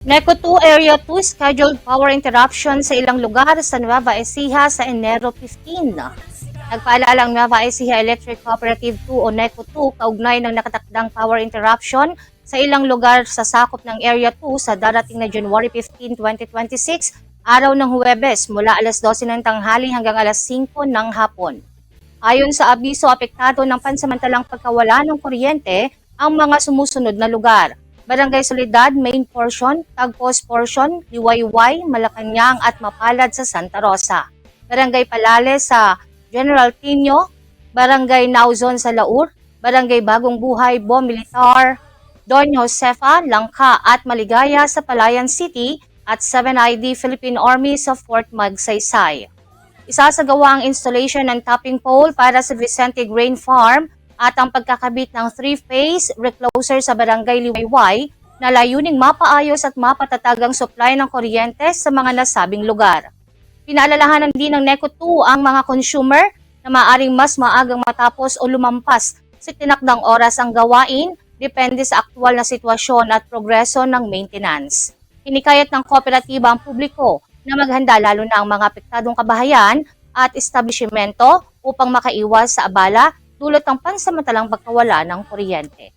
NECO 2 Area 2 scheduled power interruption sa ilang lugar sa Nueva Ecija sa Enero 15. Nagpaalala ang Nueva Ecija Electric Cooperative 2 o NECO 2 kaugnay ng nakatakdang power interruption sa ilang lugar sa sakop ng Area 2 sa darating na January 15, 2026, araw ng Huwebes mula alas 12 ng tanghali hanggang alas 5 ng hapon. Ayon sa abiso, apektado ng pansamantalang pagkawala ng kuryente ang mga sumusunod na lugar: Barangay Soledad, Main Portion, Tagpos Portion, Liwayway, Malacanang at Mapalad sa Santa Rosa. Barangay Palales sa General Tino, Barangay Nauzon sa Laur, Barangay Bagong Buhay, Bom Militar, Don Josefa, Langka at Maligaya sa Palayan City at 7ID Philippine Army sa Fort Magsaysay. Isasagawa ang installation ng topping pole para sa Vicente Grain Farm at ang pagkakabit ng 3-phase recloser sa Barangay Liwayway na layuning mapaayos at mapatatag ang supply ng kuryente sa mga nasabing lugar. Pinaalalahanan din ng NECO 2 ang mga consumer na maaring mas maagang matapos o lumampas sa tinakdang oras ang gawain depende sa aktual na sitwasyon at progreso ng maintenance. Hinikayat ng kooperatiba ang publiko na maghanda lalo na ang mga apektadong kabahayan at establishmento upang makaiwas sa abala dulot ng pansamantalang pagkawala ng kuryente.